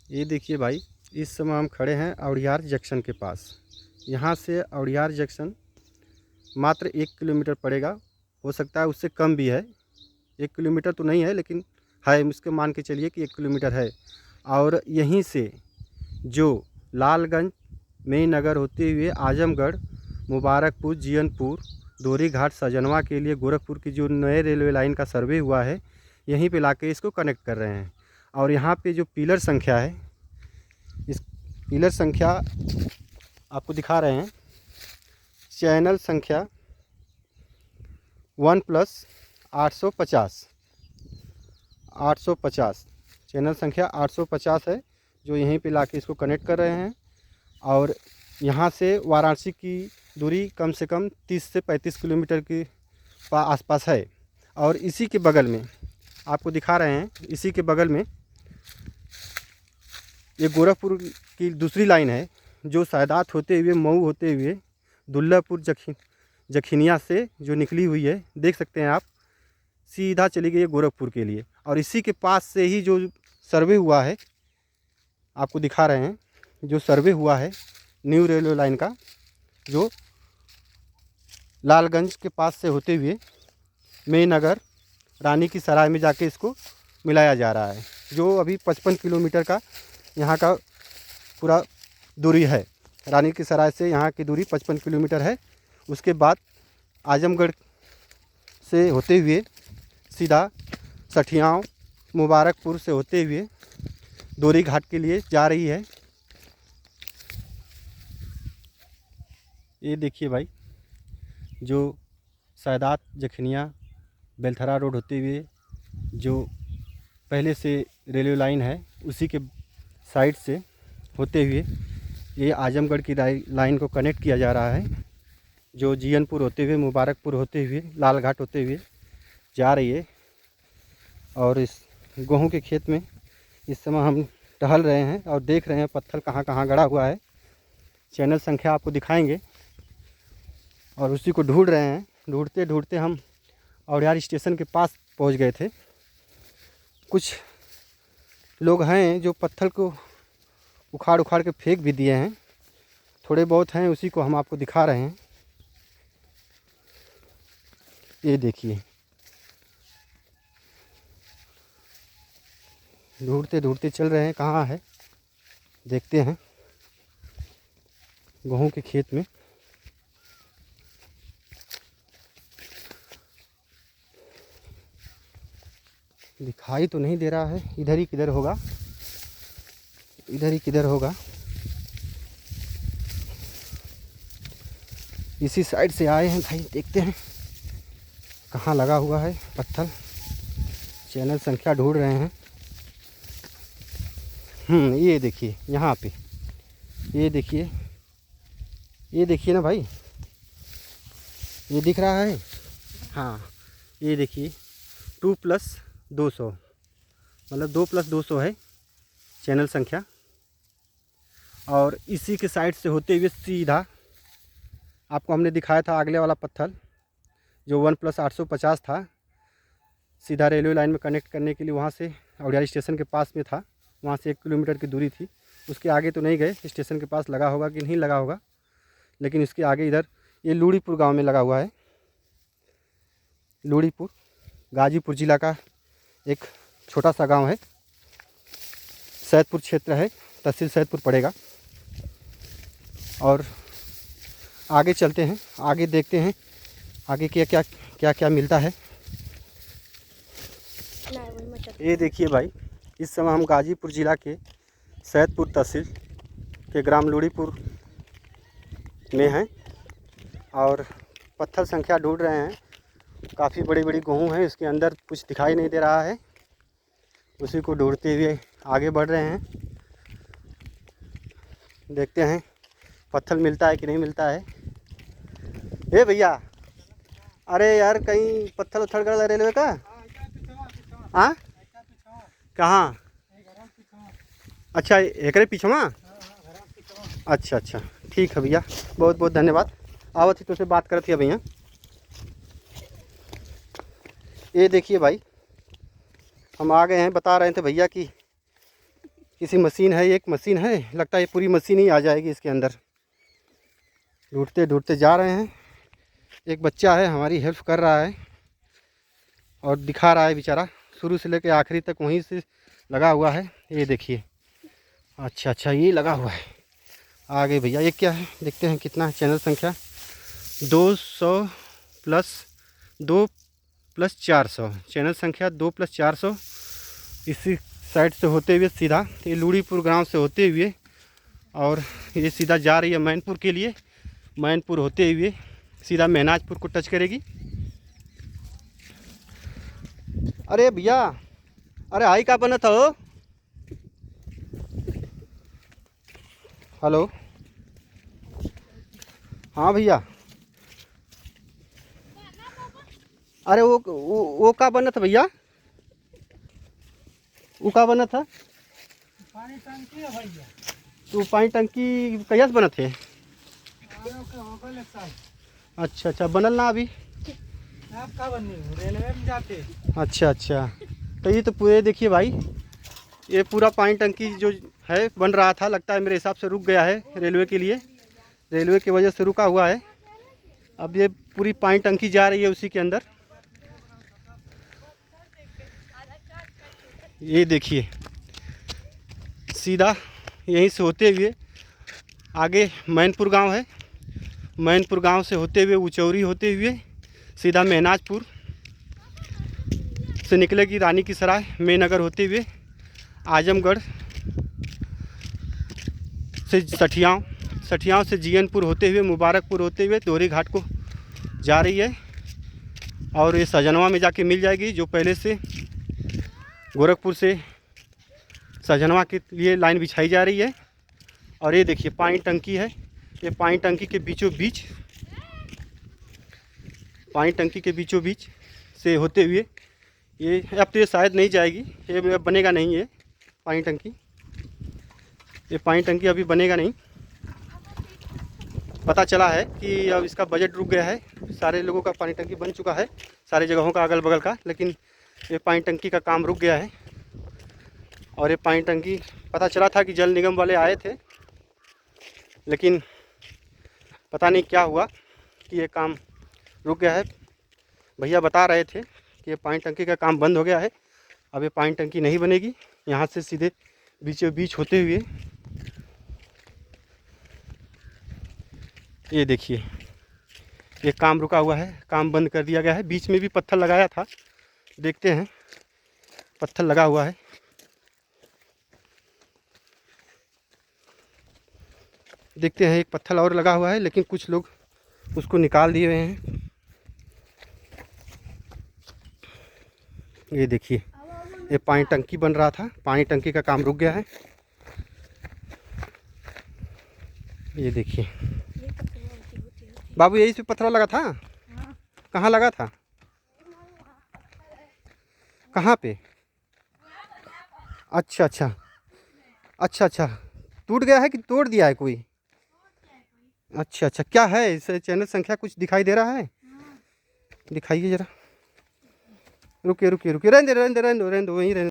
ये देखिए भाई, इस समय हम खड़े हैं औड़ियार जंक्शन के पास। यहाँ से औड़ियार जंक्शन मात्र 1 किलोमीटर पड़ेगा, हो सकता है उससे कम भी है। 1 किलोमीटर तो नहीं है, लेकिन है, इसके मान के चलिए कि 1 किलोमीटर है। और यहीं से जो लालगंज मेन नगर होते हुए आजमगढ़, मुबारकपुर, जियनपुर, दोरी घाट, सजनवा के लिए गोरखपुर की जो नए रेलवे लाइन का सर्वे हुआ है, यहीं पे लाके इसको कनेक्ट कर रहे हैं। और यहाँ पे जो पिलर संख्या है, इस पिलर संख्या आपको दिखा रहे हैं। चैनल संख्या 1+850 850 चैनल संख्या 850 है, जो यहीं पे लाके इसको कनेक्ट कर रहे हैं। और यहाँ से वाराणसी की दूरी कम से कम 30 से 35 किलोमीटर के आसपास है। और इसी के बगल में आपको दिखा रहे हैं, इसी के बगल में ये गोरखपुर की दूसरी लाइन है, जो सायदात होते हुए, मऊ होते हुए, दुल्लापुर, जखिनिया से जो निकली हुई है, देख सकते हैं आप, सीधा चली गई है गोरखपुर के लिए। और इसी के पास से ही जो सर्वे हुआ है, आपको दिखा रहे हैं, जो सर्वे हुआ है न्यू रेलवे लाइन का, जो लालगंज के पास से होते हुए मेनगर, रानी की सराय में जाके इसको मिलाया जा रहा है। जो अभी 55 किलोमीटर का यहाँ का पूरा दूरी है। रानी की सराय से यहाँ की दूरी 55 किलोमीटर है। उसके बाद आजमगढ़ से होते हुए सीधा सठियाव, मुबारकपुर से होते हुए दोरी घाट के लिए जा रही है। ये देखिए भाई, जो सायदात, जखनिया, बेलथरा रोड होते हुए जो पहले से रेलवे लाइन है, उसी के साइड से होते हुए ये आजमगढ़ की लाइन को कनेक्ट किया जा रहा है, जो जियनपुर होते हुए, मुबारकपुर होते हुए, लालघाट होते हुए जा रही है। और इस गेहूं के खेत में इस समय हम टहल रहे हैं और देख रहे हैं पत्थर कहाँ कहाँ गड़ा हुआ है। चैनल संख्या आपको दिखाएंगे और उसी को ढूंढ रहे हैं। ढूंढते ढूंढते हम औड़ियार स्टेशन के पास पहुंच गए थे। कुछ लोग हैं जो पत्थर को उखाड़ उखाड़ के फेंक भी दिए हैं, थोड़े बहुत हैं, उसी को हम आपको दिखा रहे हैं। ये देखिए, ढूंढते ढूंढते चल रहे हैं, कहाँ है देखते हैं। गेहूं के खेत में दिखाई तो नहीं दे रहा है, इधर ही किधर होगा, इधर ही किधर होगा। इसी साइड से आए हैं भाई, देखते हैं कहाँ लगा हुआ है पत्थर। चैनल संख्या ढूंढ रहे हैं। ये देखिए यहाँ पे, ये देखिए, ये देखिए ना भाई, ये दिख रहा है। हाँ, ये देखिए 2+200, मतलब 2+200 है चैनल संख्या। और इसी के साइड से होते हुए सीधा आपको हमने दिखाया था अगले वाला पत्थर, जो 1+850 था, सीधा रेलवे लाइन में कनेक्ट करने के लिए वहाँ से औड़ियार स्टेशन के पास में था। वहाँ से 1 किलोमीटर की दूरी थी। उसके आगे तो नहीं गए, स्टेशन के पास लगा होगा कि नहीं लगा होगा, लेकिन इसके आगे इधर ये लूड़ीपुर गांव में लगा हुआ है। लूड़ीपुर गाजीपुर ज़िला का एक छोटा सा गांव है, सैदपुर क्षेत्र है, तहसील सैदपुर पड़ेगा। और आगे चलते हैं, आगे देखते हैं आगे क्या क्या क्या क्या मिलता है। ये देखिए भाई, इस समय हम गाजीपुर ज़िला के सैदपुर तहसील के ग्राम लूड़ीपुर में हैं और पत्थर संख्या ढूंढ रहे हैं। काफ़ी बड़ी बड़ी गेहूँ हैं, इसके अंदर कुछ दिखाई नहीं दे रहा है, उसी को ढूंढते हुए आगे बढ़ रहे हैं। देखते हैं पत्थर मिलता है कि नहीं मिलता है। ए भैया, अरे यार कहीं पत्थर उथड़ गया रेलवे का? हाँ, कहाँ? अच्छा, एकरे पीछे। अच्छा अच्छा, ठीक है भैया, बहुत बहुत धन्यवाद। आवत ही तुझसे बात करती है भैया। ये देखिए भाई, हम आ गए हैं, बता रहे थे भैया कि किसी मशीन है, एक मशीन है, लगता है ये पूरी मशीन ही आ जाएगी इसके अंदर। ढूंढते ढूंढते जा रहे हैं। एक बच्चा है हमारी हेल्प कर रहा है और दिखा रहा है बेचारा, शुरू से लेकर आखिरी तक वहीं से लगा हुआ है। ये देखिए, अच्छा अच्छा ये लगा हुआ है। आगे भैया ये क्या है, देखते हैं कितना है। चैनल संख्या 200 प्लस 2 प्लस 400, चैनल संख्या 2 प्लस 400। इसी साइड से होते हुए सीधा ये लूड़ीपुर गांव से होते हुए और ये सीधा जा रही है मैनपुर के लिए। मैनपुर होते हुए सीधा महनाजपुर को टच करेगी। अरे भैया, अरे आई का बना था हो? हेलो, हाँ भैया। अरे वो का बना था भैया? वो का बना था? पानी टंकी है भैया। तो पानी टंकी कैसे बना थे? अच्छा अच्छा, बनल ना अभी? आप का बननी रेलवे में जाते। अच्छा अच्छा, तो ये तो पूरे देखिए भाई, ये पूरा पानी टंकी जो है बन रहा था, लगता है मेरे हिसाब से रुक गया है रेलवे के लिए, रेलवे की वजह से रुका हुआ है। अब ये पूरी पानी टंकी जा रही है उसी के अंदर। ये देखिए, सीधा यहीं से होते हुए आगे मैनपुर गांव है, मैनपुर गांव से होते हुए उचौरी होते हुए सीधा महनाजपुर से निकलेगी, रानी की सराय मेनगर होते हुए आजमगढ़ से सठियाँव, सठियाँव से जीएनपुर होते हुए मुबारकपुर होते हुए दोहरी घाट को जा रही है। और ये सजनवा में जाके मिल जाएगी, जो पहले से गोरखपुर से सजनवा के लिए लाइन बिछाई जा रही है। और ये देखिए पानी टंकी है, ये पानी टंकी के बीचों बीच, पानी टंकी के बीचों बीच से होते हुए ये, अब तो ये शायद नहीं जाएगी, ये बनेगा नहीं, ये पानी टंकी, ये पानी टंकी अभी बनेगा नहीं। पता चला है कि अब इसका बजट रुक गया है। सारे लोगों का पानी टंकी बन चुका है, सारे जगहों का अगल बगल का, लेकिन ये पानी टंकी का काम रुक गया है। और ये पानी टंकी पता चला था कि जल निगम वाले आए थे, लेकिन पता नहीं क्या हुआ कि ये काम रुक गया है। भैया बता रहे थे कि ये पानी टंकी का काम बंद हो गया है, अब ये पानी टंकी नहीं बनेगी। यहाँ से सीधे बीचों बीच होते हुए ये देखिए, ये काम रुका हुआ है, काम बंद कर दिया गया है। बीच में भी पत्थर लगाया था, देखते हैं, पत्थर लगा हुआ है। देखते हैं, एक पत्थर और लगा हुआ है, लेकिन कुछ लोग उसको निकाल दिए हुए हैं। ये देखिए, ये पानी टंकी बन रहा था, पानी टंकी का काम रुक गया है। ये देखिए बाबू, यही से पत्थर लगा था? कहाँ लगा था? कहाँ पे? अच्छा अच्छा अच्छा अच्छा, टूट गया है कि तोड़ दिया है कोई? अच्छा अच्छा, क्या है इस चैनल संख्या कुछ दिखाई दे रहा है? दिखाइए जरा। रुकिए रुकिए रुकिए, रहने दो रहने दो रहने दो रहने दो, वहीं रहने।